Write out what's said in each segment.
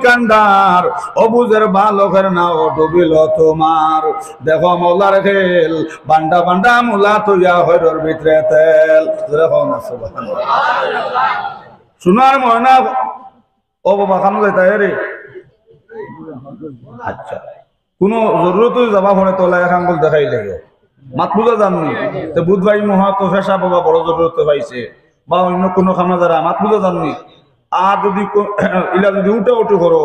কান্ডার অবুজের বালকের নাও ডুবিল তোমার দেখো মৌলার খেল বান্ডা বান্ডা মুলা তুইয়া হইরর ভিতরে তেল সোনার ময়না ও বাবা খানো যাইতা রে আচ্ছা কোন জরুরত যাবা ফোনে তোলা এখন বল দেখাই লাগে মাত বুঝা জাননি তো বুধবাই মহা তো ফেসা বাবা বড় জরুরত পাইছে বা অন্য কোনো খানা যারা মাত বুঝা জাননি আর যদি ইলা যদি উঠা উঠু করো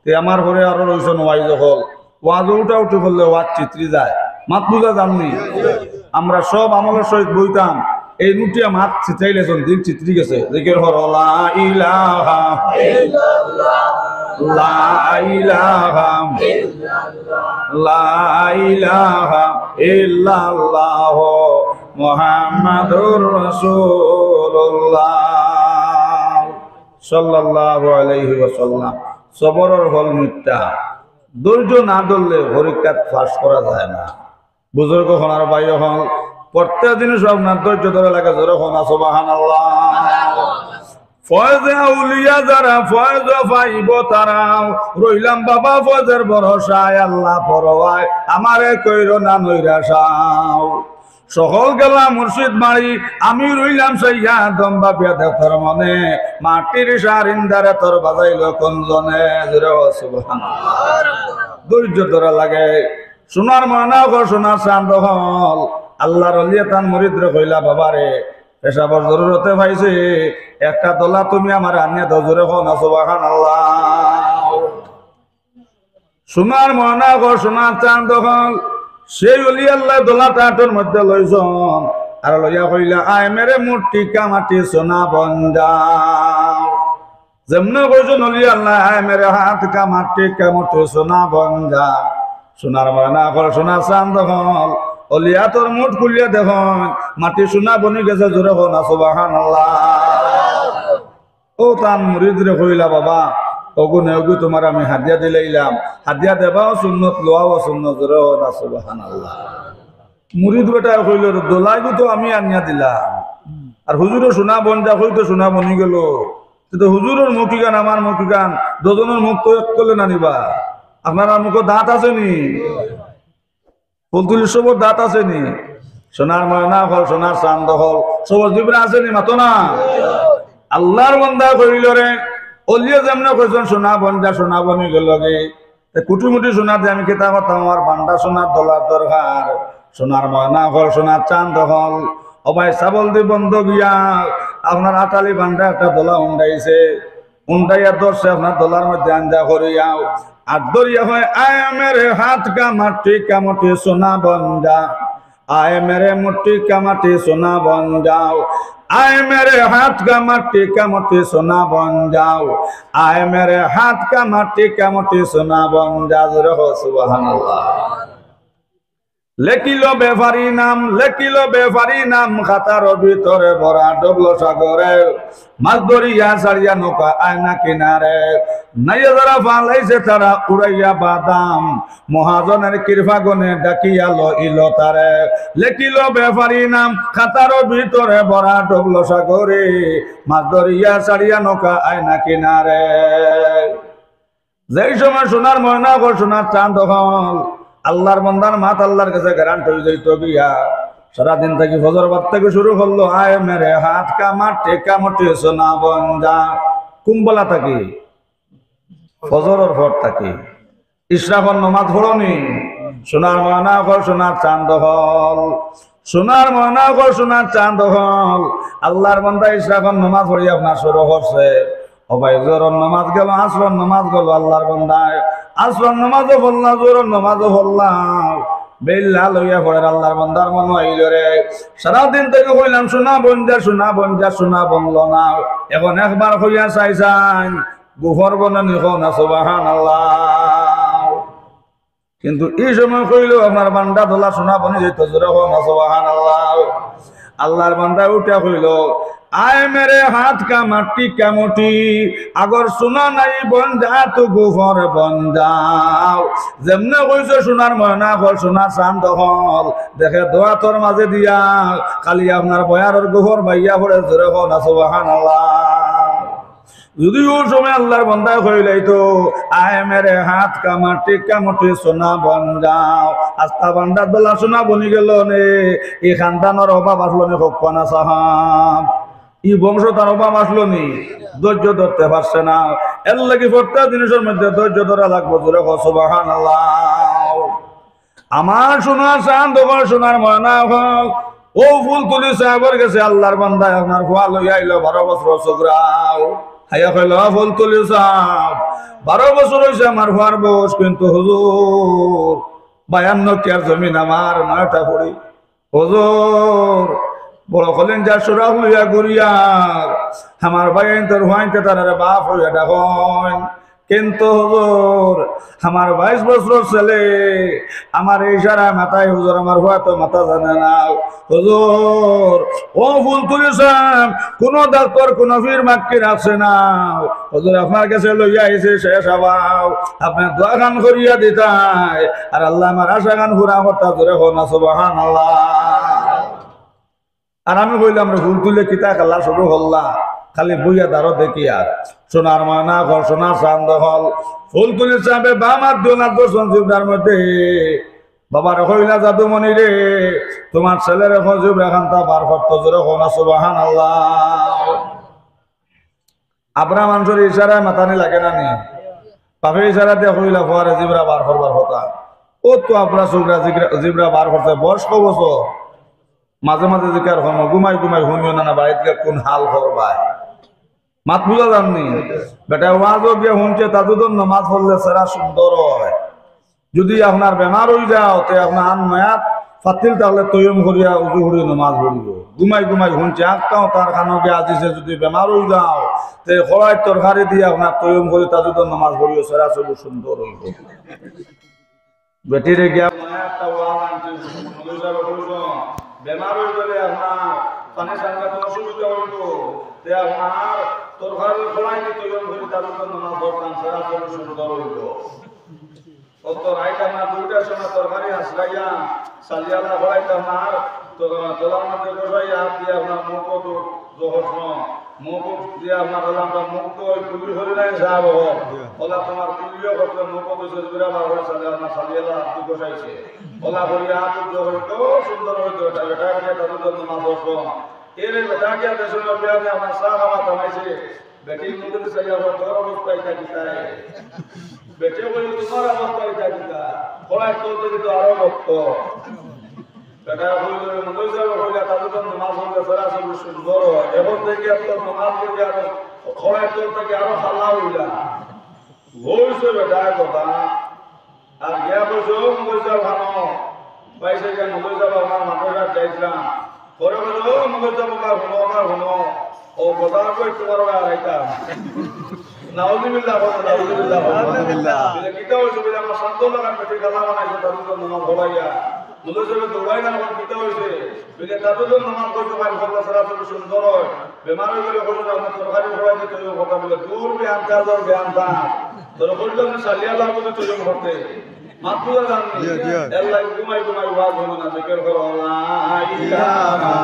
তে আমার ঘরে আরো রয়েছে নোয়াই যখন ওয়াজ উঠা উঠু করলে ওয়াজ চিত্রি যায় মাত বুঝা জাননি আমরা সব আমলের সহিত বইতাম এই নুটিয়া মাত চিত্রাইলেছেন দিল চিত্রি গেছে জিকির হর লা ইলাহা ইল্লাল্লাহ লা ইলাহা ইল্লাল্লাহ লা ইলাহা ইল্লাল্লাহ মুহাম্মাদুর রাসূলুল্লাহ সাল্লাল্লাহু আলাইহি ওয়াসাল্লাম সবরের ফল মিথ্যা ধৈর্য না ধরলে পরীক্ষা পাস করা যায় না বুজুর্গ হন আর ভাই হন প্রত্যেক দিন সব না ধৈর্য ধরে লাগে জোরে হন সুবহানাল্লাহ ফয়জে আউলিয়া যারা ফয়জ পাইব তারাও রইলাম বাবা ফয়জের ভরসায় আল্লাহ পরওয়ায় আমারে কইরো না নৈরাশাও সকল গেলা মুর্শিদ মারি আমি রইলাম সাইয়া দম বাপিয়া দেখর মনে মাটির সারিন্দারে তোর বাজাইল কোনজনে সুবহানাল্লাহ ধৈর্য ধরা লাগে সোনার ময়না ঘর সোনার চাঁদ হল আল্লাহর ওলিয়ে তান মুরিদরে কইলা বাবারে পেশাবর জরুরতে পাইছে একটা দোলা তুমি আমার আনিয়া দাও জোরে হন সুবহানাল্লাহ সোনার ময়না ঘর সোনার চাঁদ হল সেই অলি আল্লাহ দোলাটা হাতের মধ্যে লইছন আর লইয়া কইলা আয় মেরে মুঠি কামাটি সোনা বঞ্জাও যেমনে কইছন অলি আল্লাহ আয় মেরে হাত কামাটি কামটি সোনা বঞ্জা সোনার ময়না ঘর সোনার চাঁদ হল অলিয়া তোর মুঠ খুলিয়া দেখুন মাটি সোনা বনি গেছে জোরে হন সুবহানাল্লাহ ও তান মুরিদরে কইলা বাবা অগুনে অগু তোমার আমি হাদিয়া দিলাইলাম হাদিয়া দেবাও সুন্নত লোয়াও সুন্নত জোরে হন সুবহানাল্লাহ মুরিদ বেটা কইল দোলাইগু তো আমি আনিয়া দিলাম আর হুজুরে সোনা বনজা কইতো সোনা বনি গেল কিন্তু হুজুরের মুখি গান আমার মুখি গান দুজনের মুখ তো এক করলে না নিবা আপনার মুখে দাঁত আছে নি ফুলতুলি সবর দাঁত আছে নি সোনার ময়না হল সোনার চাঁদ হল সবর জীবনে আছে নি মাতো না আল্লাহর বান্দা কইল রে অলিয়ে যেমনে কইছেন সোনা বনজা সোনা বনি গেল গে কুটি মুটি সোনা দিয়ে আমি কেতা কথা আমার বান্ডা সোনার দলার দরকার সোনার ময়না হল সোনার চাঁদ হল অবাই সাবল দি বন্ধ গিয়া আপনার আটালি বান্ডা একটা দোলা উন্ডাইছে উন্ডাইয়া দর্শে আপনার দোলার মধ্যে আঞ্জা করিয়াও আর দরিয়া হয় আয় মেরে হাত কামাটি কামটি সোনা বঞ্জা आए मेरे मुट्ठी कमटी सोना बन जाओ, आए मेरे हाथ का मट्टी कमटी सोना बन जाओ, आए मेरे हाथ का मट्टी कमटी सोना बन जाओ। रहो सुभान अल्लाह। लेकिलो बेफारी नाम खातार ভিতরে ভরা ডবলো সাগরে মাছ ধরিয়া সারিয়া নৌকা আয়না কিনারে নাইয়া যারা ফালাইছে তারা উড়াইয়া বাদাম মহাজনের কৃপা গুণে ডাকিয়া লইল তারে। লেখিলো বেফারি নাম খাতার ভিতরে ভরা ডবলো সাগরে মাছ ধরিয়া সারিয়া নৌকা আয়না কিনারে। যেই সময় সোনার ময়না গো সোনার চাঁদ হল আল্লাহর বান্দার মাত আল্লাহর কাছে গ্যারান্টি হয়ে যাইত গিয়া সারাদিন থেকে ফজর বাদ থেকে শুরু করলো আয় মেরে হাত কামাটে কামটে সোনা বঞ্জা। কুম্বলা থাকি ফজরের পর থাকি ইশরাফর নামাজ পড়নি সোনার ময়না ঘর সোনার চাঁদ হল, সোনার ময়না ঘর সোনার চাঁদ হল আল্লাহর বান্দা ইশরাফর নামাজ পড়ি আপনার শুরু করছে। অবাই জোরন নামাজ গেল, আসর নামাজ গেল, আল্লাহর বান্দায় আসর নামাজও বললাম, জোরন নামাজও বললাম, বেল্লা লইয়া পড়ে আল্লাহর বান্দার মন হইল রে। সারাদিন থেকে কইলাম সোনা বঞ্জা সোনা বঞ্জা সোনা বনল না, এখন একবার হইয়া চাইছান গুফর বনানি না সুবহানাল্লাহ। কিন্তু এই সময় কইল আপনার বান্দা দোলা সোনা বনি যেত জোরে না সুবহানাল্লাহ। আল্লাহর বান্দা উঠা কইল आए मेरे हाथ का मट्टी का मोटी अगर सुना नहीं बन जा तो गुफर बन जाओ। जेमने কইছো সোনার ময়না হল সোনার চাঁদ হল দেখে দোয়া তোর মাঝে দিয়া খালি আপনার বয়ারের গুফর ভাইয়া পড়ে জোরে না সুবহানাল্লাহ। যদিও সময় আল্লাহর বান্দা হইলেই তো আয় মেরে হাত কামা টিকা মুঠি সোনা বন যাও আস্তা বান্দার দোলা সোনা বনি গেল নে এই খানদানোর অভাব আসলো নে হোক না সাহাব ই বংশ তার অভাব আসলো নি ধৈর্য ধরতে পারছে না এর লাগি প্রত্যেক জিনিসের মধ্যে ধৈর্য ধরা লাগবো জোরে সুবহানাল্লাহ। আমার সোনার চাঁদ দোকান সোনার ময়না হল ও ফুল তুলি সাহেবের গেছে আল্লাহর বান্দায় আপনার ফুয়া লইয়া আইলো 12 বছর চোখরাও হাইয়া কইল ফুল তুলি সাহেব 12 বছর হয়েছে আমার ফুয়ার বয়স কিন্তু হুজুর 52 কেয়ার জমিন আমার 9টা পড়ি হুজুর বড় হলেন যা সুরা হইয়া গুরিয়ার আমার ভাই তোর হুয়াইতে তার বাপ হইয়া ডাকন কিন্তু হুজুর আমার 22 বছর ছেলে আমার ইশারা মাথায় হুজুর আমার হুয়া তো মাথা জানে না হুজুর ও ফুল তুলিছেন কোন ডাক্তার কোন ফির মাক্কি রাখছে না হুজুর আপনার কাছে লইয়া আইছে শেষ আবাও আপনি দোয়া গান করিয়া দিতাই আর আল্লাহ আমার আশা গান পুরা করতা জোরে হো না সুবহানাল্লাহ। আর আমি বললাম ফুল তুলে কিতা খেলা শুরু হল্লা খালি বইয়া দাঁড়ো দেখি আর সোনার ময়না ঘর সোনার চাঁদ হল ফুল তুলি চাবে বামার দোনার দর্শন জিবরার মধ্যে বাবার হইলা জাদুমণি রে তোমার ছেলের জিবরা খান্তা বার করতো জোরে হোনা সুবহানাল্লাহ। আবরা মানুষের ইশারায় মাথানি লাগে না নি বাপের ইশারা দিয়ে হইলা ফোয়ারে জিবরা বার করবার কথা ও তো আপনার চোখরা জিবরা বার করতে বয়স ক বছর মাঝে মাঝে জিকার হন ঘুমাই ঘুমাই শুনিও না বাড়িতে কোন হাল করবাই মাত বুঝা যাননি বেটা ওয়াজও গিয়ে শুনছে তাদের নামাজ পড়লে সেরা সুন্দর হয় যদি আপনার বেমার হয়ে যাও তে আপনার আন মায়াত ফাতিল তাহলে তৈম করিয়া উজু করিয়া নামাজ পড়িব ঘুমাই ঘুমাই শুনছে আঁকটাও তার খানকে আজিছে যদি বেমার হয়ে যাও তে খড়াই তরকারি দিয়ে আপনার তৈম করি তাদের নামাজ পড়িও সেরা চলু সুন্দর হইব বেটিরে গিয়া একটা ওয়াজ আনছে বেমার হয়ে গেলে আপনার পানি সাংঘাতে অসুবিধা হইব তে আপনার তরকারি খোলাই তৈরি করি তাদের নামাজ পড়তাম সেরা চলু সুন্দর হইব অত রাইট আমার 2টার সময় তরকারি আসলাইয়া সালিয়ালা খোলাইতে আমার তোলার মধ্যে বসাইয়া দিয়ে আপনার মুখ জহর মুখ দিয়ে আপনার আমরা মুখ তো কুলি হলে নাই সাহেব ওলা তোমার কুলিও করতে মুখ বসে বিরাবার হয়ে সালে আপনার সালিয়ালা হাত বসাইছে ওলা করিয়া হাত হইতো সুন্দর হইতো এটা বেটা গিয়ে তাদের জন্য মাছ বসবো এর বেটা গিয়া দেশের বিয়াতে আমার চা খাওয়া থামাইছে বেটির মুখে চাইয়া তোর অবস্থায় থাকি তাই বেটে বলি তোমার অবস্থা এটা কিনা খোলায় চলতে কিন্তু আরো ভক্ত বেটা বললে মনে যাবে হইলে তাদের নামাজ হইলে সরাসরি সুন্দর হয় এখন থেকে আপনার নামাজ পড়ে আরো খোলায় চলতে আরো হাল্লা হইলা হইছে বেটা কথা আর গিয়া বসে মনে যা ভালো পাইছে যে মনে যাবো আমার মাথাটা চাইছিলাম পরে বলে ও মনে যাবো আমার হলো ও কথা কই তোমার আইতা নাউজুবিল্লাহ নাউজুবিল্লাহ কিতা হইছে বলে আমার শান্ত লাগান পেটে গালা বানাইছে তাদের নামাজ পড়াইয়া বলে যাবে দৌড়াই না আমার কিতা হইছে বলে তাদের নামাজ পড়তে পারি আল্লাহ সারা সুন্দর হয় বেমার হয়ে গেলে বলে আমরা তরকারি পড়াইতে তৈরি কথা বলে দূর বিয়ান কাজর বিয়ান তা তোর বললাম সালিয়া লাভ করে তৈরি করতে মাতপুরা জানি আল্লাহ ঘুমাই ঘুমাই ওয়াজ হলো না জিকির করো লা ইলাহা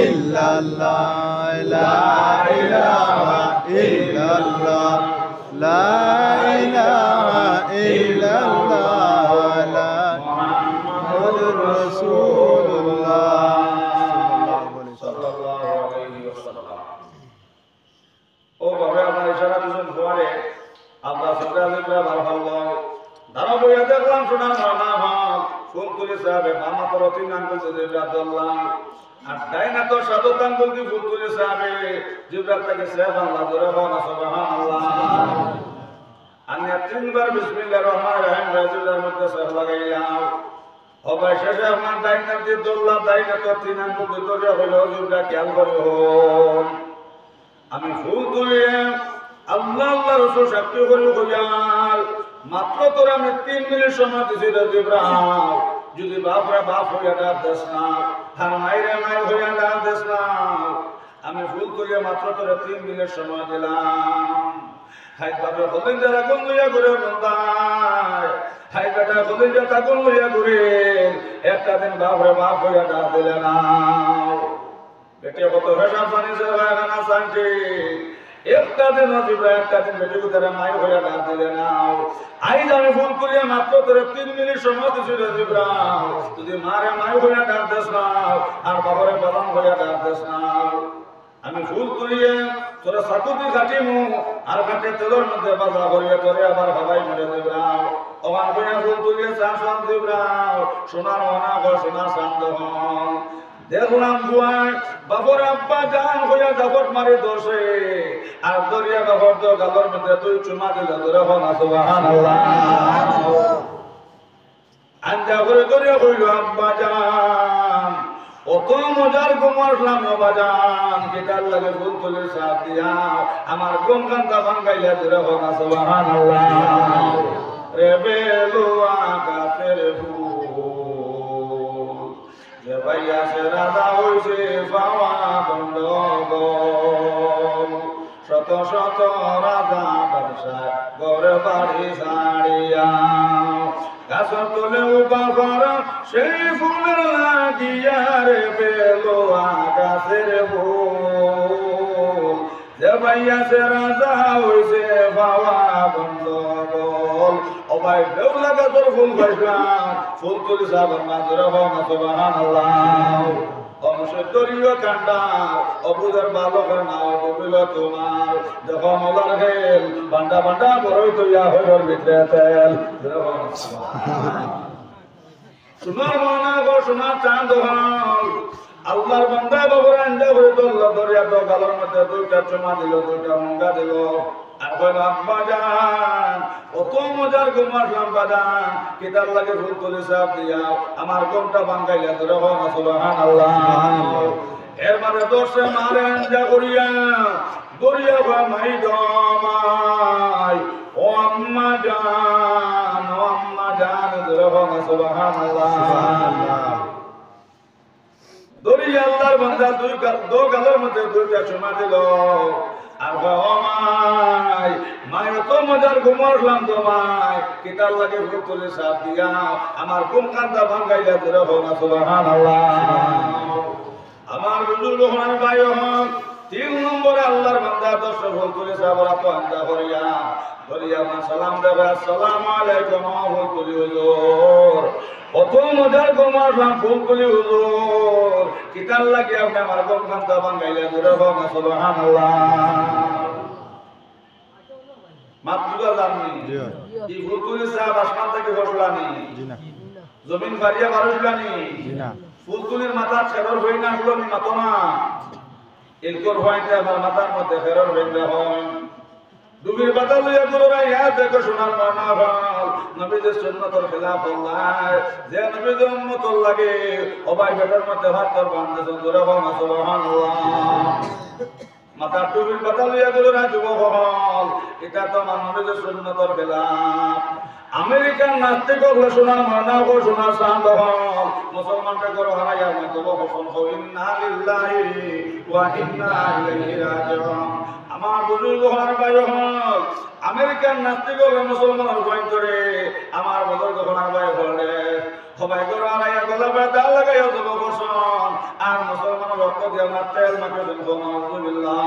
ইল্লাল্লাহ লা ইলাহা ইল্লাল্লাহ লা ইলাহা ইল্লাল্লাহ লা মুহাম্মাদুর রাসূলুল্লাহ সাল্লাল্লাহু আলাইহি ওয়াসাল্লাম ও বাবা আমার ইশারা দিছেন ফোয়ারে আল্লাহ সুবহানাহু ওয়া তাআলা দাঁড়া বইয়া দেখলাম শোনার না হল ফুল তুলি সাহেব মামা তো রতিন আঙ্গুল জিবরাতুল্লাহ আর ডাইনা তো সাদত আঙ্গুল দি ফুল তুলি সাহেব জিবরাত থেকে সাহেব আল্লাহ জোরে বলা সুবহানাল্লাহ আমি তিনবার বিসমিল্লাহির রহমানির রহিম রাজুলের মধ্যে সাহেব লাগাইলাম অবশ্য শেষে আমার ডাইনা দিয়ে দৌড়লাম ডাইনা তো তিন আঙ্গুল দি দৌড়ে হইল জিবরা খেয়াল করে হল আমি ফুল তুলি আল্লাহ আল্লাহ রাসূল সাক্ষী করে কইয়াল মাত্র তোর আমি 3 মিনিট সময় দিছি রে জিবরাইল যদি বাপরা বাপ হইয়া ডাক দেস না আর মাইরে মাইর হইয়া ডাক দেস না আমি ফুল তুলে মাত্র তোর 3 মিনিট সময় দিলাম হাই বাবা বলেন যারা কোন লইয়া ঘুরে বন্দায় হাই বেটা বলেন যে তা কোন লইয়া ঘুরে একটা দিন বাপরে বাপ হইয়া ডাক দিলে না বেটে কত হিসাব জানিস ভাই না শান্তি একটা দিন জিব্রাইল একটা দিন বেটি ভিতরে মাই হইয়া ডাক দিলে নাও আইজ আমি ফোন করিয়া মাত্র তোর 3 মিনিট সময় দিছিল জিব্রাইল যদি মারে মাই হইয়া ডাক দেস নাও আর বাবারে বাবান হইয়া ডাক দেস নাও আমি ফুল করিয়ে তোরা সাকুতি কাটিমু আর কাটে তেলের মধ্যে বাজা করিয়া তোরে আবার হবাই মেরে দিব্রাও ওখান করিয়া ফুল তুলিয়ে চাষন দিব্রাও সোনার মনা গো সোনার শান্ত হন দেখলাম জুয়ান বাবর আব্বা জান হইয়া জাবট মারি দোষে আর দরিয়া বাবর তো গালর মধ্যে তুই চুমা দিল তোরে হন সুবহানাল্লাহ আঞ্জা করে দরিয়া কইল আব্বা জান অত মজার ঘুমাসলাম বাজান গিটার লাগে ফুল তুলে সাপ দিয়া আমার ঘুম কান্তা ভাঙ্গাইলা তোরে হন সুবহানাল্লাহ রে বেলুয়া গাছের ফুল যে ভাইয়া সে রাজা হইছে পাওয়া গন্ডগোল শত শত রাজা বর্ষা গড়ে বাড়ি ছাড়িয়া গাছের তলে উপার সেই ফুলের লাগিয়া রে বেলোয়া গাছের ফুল যে ভাইয়া সে রাজা হইছে পাওয়া গন্ডগোল অবাই বেউলা গাছের ফুল পাইলাম ফুল তুলি সাবার মাঝে হন সুবহানাল্লাহ অংশীয় কান্ডা অবুজার বালকের নাও ডুবিল তোমার দেখো মলার খেল বান্ডা বান্ডা বড়ই তৈয়া হইল ভিতরে তেল সোনার মনা গো সোনার চাঁদ হল আল্লাহর বান্দা বাবুর আঞ্জা করে তোল্ল দরিয়া তো গালের মধ্যে দুইটা চুমা দিল দুইটা মুঙ্গা দিল আর কইল আব্বা জান কত মজার ঘুমাসলাম বাজান কিতার লাগে ফুল তুলি সাপ দিয়া আমার ঘুমটা ভাঙ্গাইলা তোরে হন সুবহানাল্লাহ এর মানে দোষে মারে আঞ্জা করিয়া দরিয়া বা মাই দমাই ও আম্মা জান তোরে হন সুবহানাল্লাহ দরিয়া আল্লাহর বান্দা দো গালের মধ্যে দুইটা চুমা দিল আর মাই মাই তো মজার ঘুমাসলাম তোমায় কিতার লাগে ফুল তুলে সাপ দিয়া আমার ঘুম কান্দা ভাঙ্গাইলা তোরে হন সুবহানাল্লাহ আমার বুজুর্গ হন ভাই হন 3 নম্বরে আল্লাহর বান্দা 10 ফুল তুলে সাবরা তো আন্দা করিয়া দরিয়া মা সালাম দেবে আসসালামু আলাইকুম ফুল তুলি হুজুর কত মজার ঘুমাসলাম ফুল তুলি হুজুর কিতার লাগে আপনি আমার ঘুম কান্দা ভাঙ্গাইলা তোরে হন সুবহানাল্লাহ মাপ বুঝা জাননি কি ফুল তুলি সাব আসমান থেকে বসলানি জমিন ফারিয়া বারুলানি ফুল তুলির মাথা খেরর হই না হলো মাতো না এলকর হইতে আমার মাথার মধ্যে খেরর হইতে হয় দুবির বাতা লইয়া দুলরা ইয়া দেখো সোনার মনা হল নবীদের সুন্নতের খিলাফ আল্লাহ যে নবীদের উম্মত লাগে ওবাই বেটার মধ্যে হাত তোর বান্ধে সুন্দর হন সুবহানাল্লাহ মাথা টুবির বাতা লইয়া দুলরা যুবক হল এটা তো নবীদের সুন্নতের খিলাফ আমেরিকান নাস্তিক হলে সোনার মনা গো সোনার চাঁদ হল মুসলমানকে করো হারাইয়া মাতব হোসেন ইন্না লিল্লাহি ওয়া ইন্না ইলাইহি রাজিউন আমার বুজুর্গ হওয়ার ভাই হল আমেরিকান নাস্তিক হলে মুসলমানের ভয় করে আমার বুজুর্গ হওয়ার ভাই হলে সবাই করো হারাইয়া গলা বেদা লাগাইয়া দেব হোসেন আর মুসলমানের রক্ত দিয়ে আমার তেল মাকে দেব নাউযুবিল্লাহ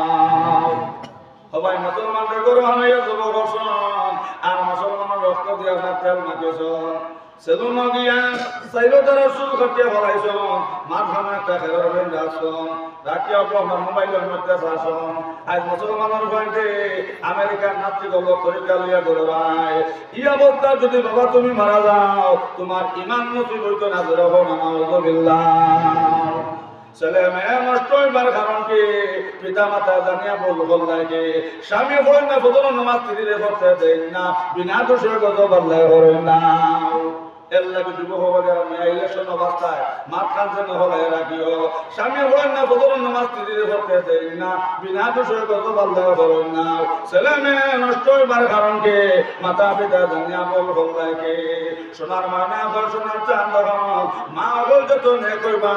সবাই মুসলমানকে করো হারাইয়া দেব হোসেন আর মুসলমানের রক্ত দিয়ে আমার তেল মাকে সেলুন গিয়া সাইরো দ্বারা শুরু করতে বলাইছ মাঝখানে একটা খেলার বেন রাখছন রাখি আপনার মোবাইলের মধ্যে আসন আজ মুসলমানের পয়েন্টে আমেরিকার নাস্তিক তরিকা লইয়া করে ভাই ই অবস্থা যদি বাবা তুমি মারা যাও তোমার ইমান নসিব হইতো না ধরে হো নাউযুবিল্লাহ ছেলে মেয়ে নষ্ট হইবার কারণ কি পিতা মাতা জানিয়া বল লাগে স্বামী হই না ফজর নামাজ তিরিরে করতে দেন না বিনা দোষে গজব আল্লাহ করে না এর লাগে যুবক যারা মেয়ে ইলেকশন অবস্থায় মাঠ কানছে হলে রাখিও স্বামী হই না ফজর নামাজ তিরিরে করতে দেন না বিনা দোষে গজব আল্লাহ করে না ছেলে মেয়ে নষ্ট হইবার কারণ কি মাতা পিতা জানিয়া বল লাগে সোনার মানা ঘর সোনার চাঁদ মা বল যত নে কইবা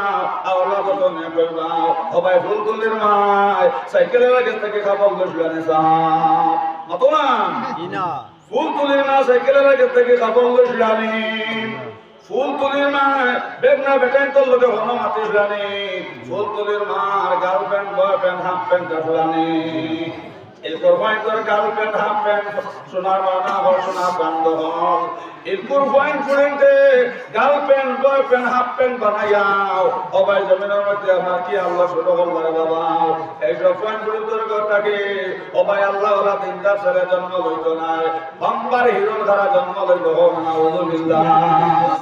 আওলা যত নে কইবা সবাই ফুল তুলির মাই সাইকেলের আগে থেকে খাবার বসলানে সাপ মতো না ফুল তুলির মা সাইকেলের আগে থেকে খাবার বসলানি ফুল তুলির মা বেগনা বেটাই তোর লোকে হন মাতিসলানি ফুল তুলির মার গার্লফ্রেন্ড বয়ফ্রেন্ড হাফ প্যান্ট কাটলানি এরপর পয়েন্টের গার্লফ্রেন্ড হাফ প্যান্ট সোনার মানা ঘর সোনা কান্দ হল এরপর পয়েন্ট পয়েন্টে গার্লফ্রেন্ড বয়ফ্রেন্ড হাফ প্যান্ট বানাইয়াও অবাই জমিনের মধ্যে আমার কি আল্লাহ শুরু করলারে বাবা এইসব পয়েন্ট পয়েন্টের কথাকে অবাই আল্লাহ ওলা তিনটা ছেলে জন্ম লইত নাই বাম্পার হিরণ ধারা জন্ম লইল না